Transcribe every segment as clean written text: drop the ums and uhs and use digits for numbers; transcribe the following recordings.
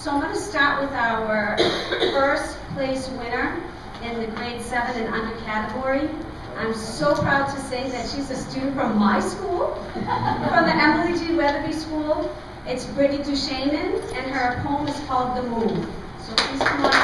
So I'm going to start with our first place winner in the grade 7 and under category. I'm so proud to say that she's a student from my school, from the Emily G. Weatherby School. It's Brittany Duchesne, and her poem is called The Moon. So please come on up.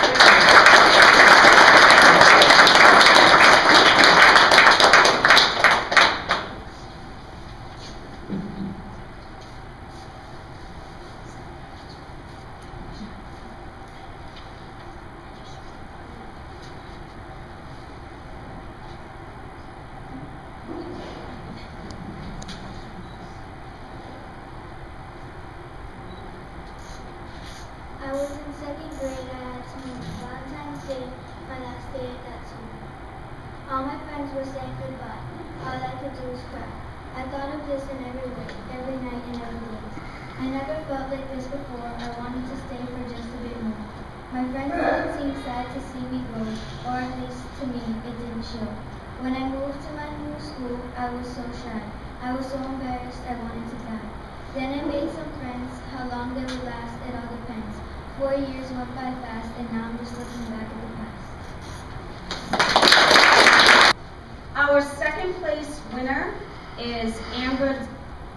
I was in second grade. I had to meet Valentine's Day, my last day at that school. All my friends were saying goodbye. All I could do was cry. I thought of this in every way, every night and every day. I never felt like this before. I wanted to stay for just a bit more. My friends didn't seem sad to see me go, or at least to me, it didn't show. When I moved to my new school, I was so shy. I was so embarrassed, I wanted to die. Then I made some friends. How long they would last, it all depends. 4 years went by fast, and now I'm just looking back at the past. Our second place winner is Amber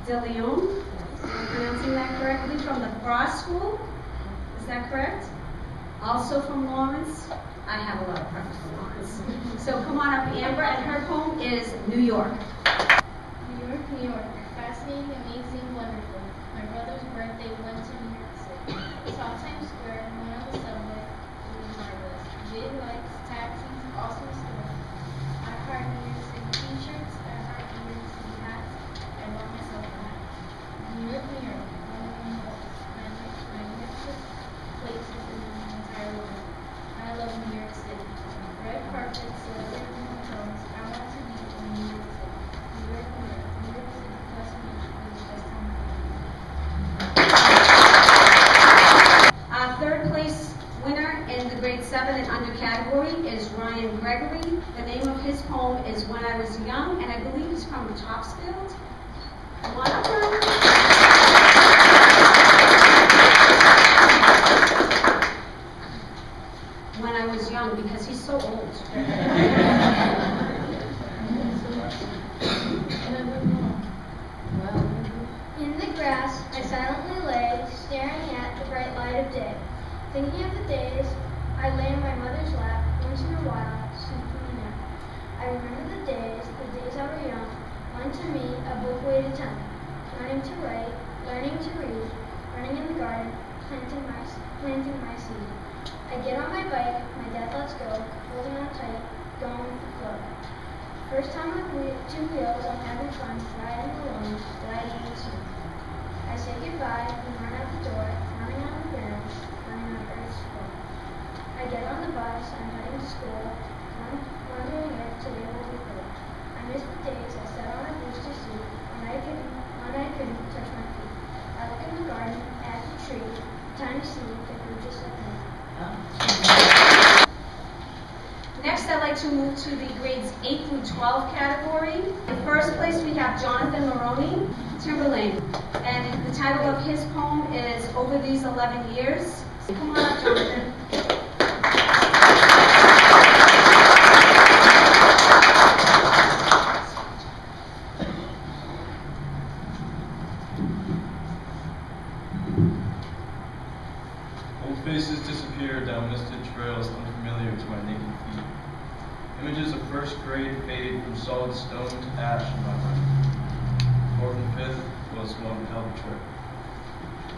De Leon. Am I pronouncing that correctly? From the Frost School. Is that correct? Also from Lawrence. I have a lot of friends from Lawrence. So come on up, Amber, and her poem is New York. New York, New York. Fascinating, amazing, wonderful. My brother's birthday went to New York City. Saw Times Square, went on the subway. It was marvelous. Jade lights, taxis, awesome stores. I heart New York City t-shirts. I heart New York City hats. I bought myself a hat. New York, New York. One of the most magnificent places in the entire world. I love New York City. Red carpets, celebrities, and hotels. I want to be in New York City. New York, New York. New York City plus me is the best time of my life. Our third place winner in the grade 7 and under category is Ryan Gregory. The name of his poem is When I Was Young, and I believe he's from Topsfield. Come on up, Ryan. When I was young, because he's so old. In the grass, I silently lay, staring at the bright light of day, thinking of the days I lay in my mother's lap, once in a while, sleeping a nap. I remember the days I were young, one to me, a book weighed a ton, learning to write, learning to read, running in the garden, planting my seed. I get on my bike, my dad lets go, holding on tight, going with the flow. First time with two wheels, I'm having fun, riding alone, gliding in the snow. I say goodbye and run out the door, running on the ground, running on Earth's floor. I get on the bus, I'm heading to school, wondering if today will be cool. I miss the days I sat on a booster seat when I couldn't touch my feet. I look in the garden, at the tree, tiny seed that grew just like me. Next, I'd like to move to the grades 8 through 12 category. In first place, we have Jonathan Maroney, Timberlane. And the title of his poem is Over These 11 Years. Come on up, Jonathan. Old faces disappear down misted trails unfamiliar to my naked feet. Images of first grade fade from solid stone to ash in my mind. Fourth and fifth was one hell of a trip.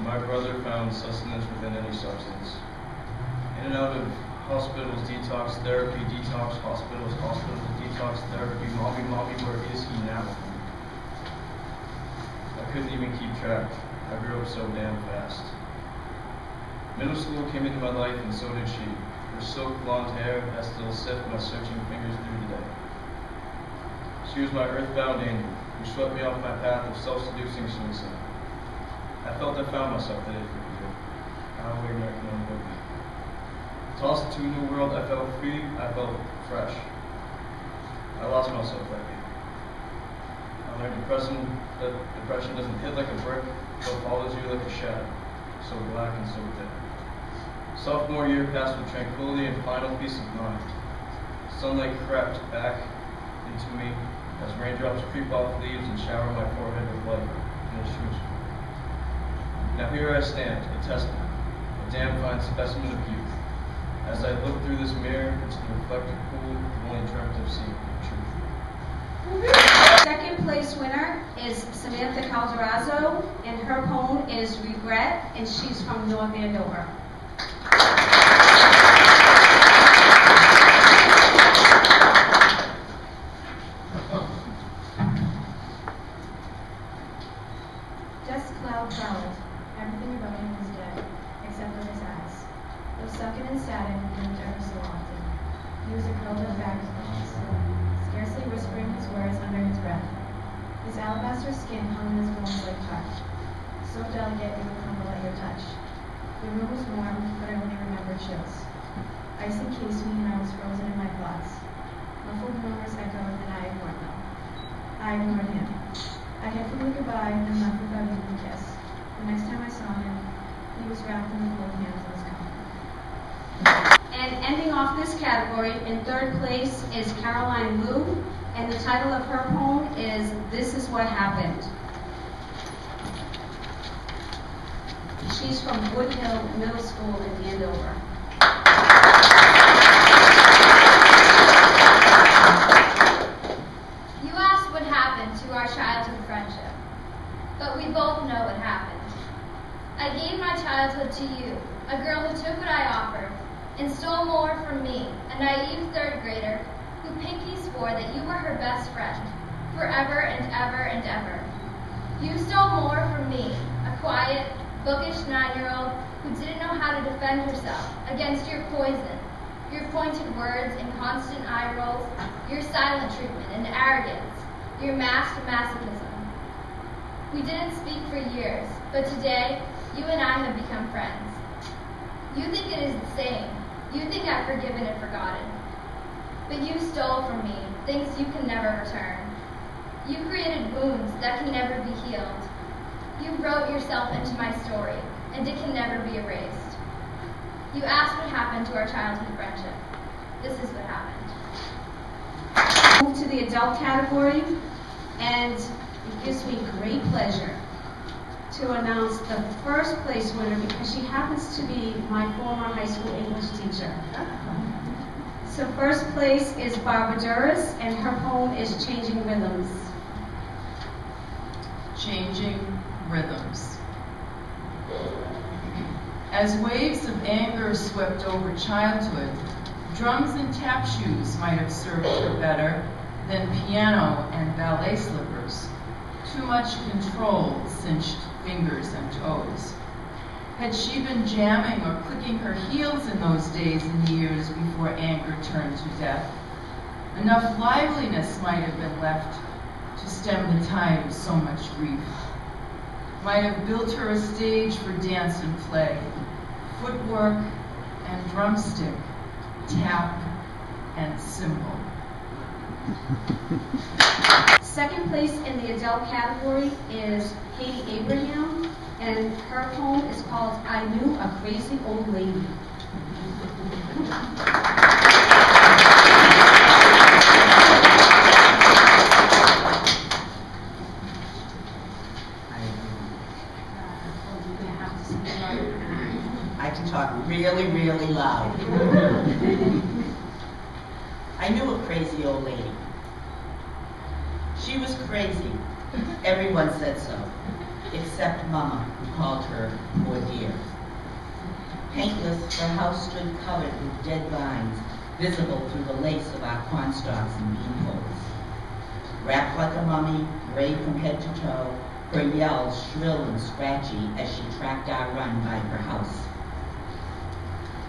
My brother found sustenance within any substance. In and out of hospitals, detox therapy, detox hospitals, detox therapy, mommy, where is he now? I couldn't even keep track. I grew up so damn fast. Middle school came into my life, and so did she. Her silk blonde hair I still sift my searching fingers through today. She was my earthbound angel, who swept me off my path of self-seducing suicide. I felt I found myself that it could be. How weird I can only be. Tossed into a new world, I felt free, I felt fresh. I lost myself that day. I learned that depression doesn't hit like a brick, but follows you like a shadow, so black and so thick. Sophomore year passed with tranquility and final peace of mind. Sunlight crept back into me as raindrops creep off leaves and shower my forehead with light in a true school. Now here I stand, a testament, a damn fine specimen of youth. As I look through this mirror into the reflective pool I've only dreamt of seeing the truth. Second place winner is Samantha Calderazzo, and her poem is Regret, and she's from North Andover. Just cloud followed. Everything about him was dead, except for his eyes. Though sunken and saddened, moved ever so often. He was a curled up back scarcely whispering his words under his breath. His alabaster skin hung in his bones like touch, so delicate it would crumble at your touch. The room was warm, but I only remembered chills. Ice encased me, and I was frozen in my thoughts. Muffled murmurs echoed, and I ignored them. I ignored him. I had from goodbye and left without even a kiss. The next time I saw him, he was wrapped in the cold hands of his comfort. And ending off this category, in third place is Caroline Liu, and the title of her poem is This Is What Happened. She's from Woodhill Middle School in Andover. You asked what happened to our childhood friendship, but we both know what happened. I gave my childhood to you, a girl who took what I offered and stole more from me, a naive third grader who pinky swore that you were her best friend, forever and ever and ever. You stole more from me, a quiet, bookish 9-year-old who didn't know how to defend herself against your poison, your pointed words and constant eye rolls, your silent treatment and arrogance, your masked masochism. We didn't speak for years, but today, you and I have become friends. You think it is the same. You think I've forgiven and forgotten. But you stole from me things you can never return. You created wounds that can never be healed. You wrote yourself into my story, and it can never be erased. You asked what happened to our childhood friendship. This is what happened. Move to the adult category, and it gives me great pleasure to announce the first place winner because she happens to be my former high school English teacher. So first place is Barbara Duras, and her poem is Changing Rhythms. Changing Rhythms. As waves of anger swept over childhood, drums and tap shoes might have served her better than piano and ballet slippers. Too much control cinched fingers and toes. Had she been jamming or clicking her heels in those days and years before anger turned to death, enough liveliness might have been left to stem the tide of so much grief. Might have built her a stage for dance and play, footwork and drumstick, tap and cymbal. Second place in the adult category is Katie Abraham, and her poem is called I Knew a Crazy Old Lady. I can talk really, really loud. I knew a crazy old lady. She was crazy. Everyone said so, except Mama, who called her poor dear. Paintless, her house stood covered with dead vines, visible through the lace of our cornstalks and beanpoles. Wrapped like a mummy, gray from head to toe, her yells shrill and scratchy as she tracked our run by her house.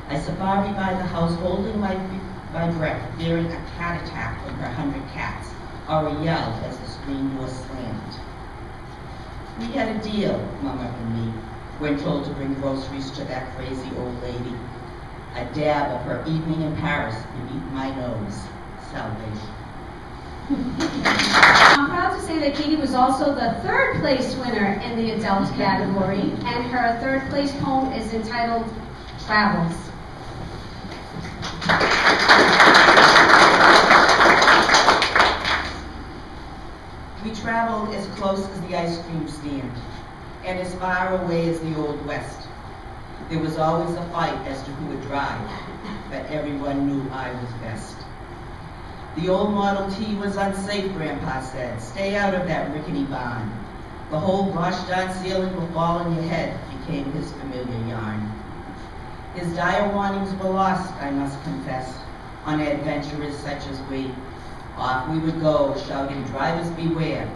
I safari by the house, holding my breath, fearing a cat attack from her 100 cats, or a yell as the screen door slammed. We had a deal, Mama and me, when told to bring groceries to that crazy old lady. A dab of her evening in Paris beneath my nose. Salvation. I'm proud to say that Katie was also the third place winner in the adult category, and her third place poem is entitled travels. We traveled as close as the ice cream stand and as far away as the Old West. There was always a fight as to who would drive, but everyone knew I was best. The old Model T was unsafe, Grandpa said. Stay out of that rickety barn. The whole gosh darn ceiling will fall on your head became his familiar yarn. His dire warnings were lost, I must confess, on adventurers such as we. Off we would go, shouting, drivers beware,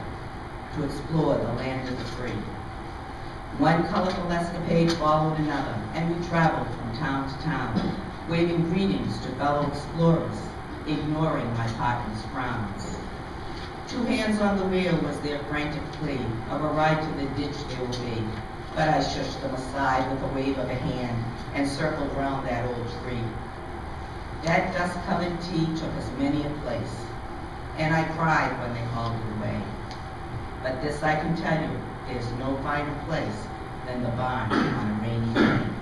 to explore the land of the free. One colorful escapade followed another, and we traveled from town to town, waving greetings to fellow explorers, ignoring my partner's frowns. 2 hands on the wheel was their frantic plea of a ride to the ditch there will be, but I shushed them aside with a wave of a hand and circled round that old tree. That dust-covered T took us many a place, and I cried when they hauled it away. But this I can tell you, there's no finer place than the barn on a rainy day.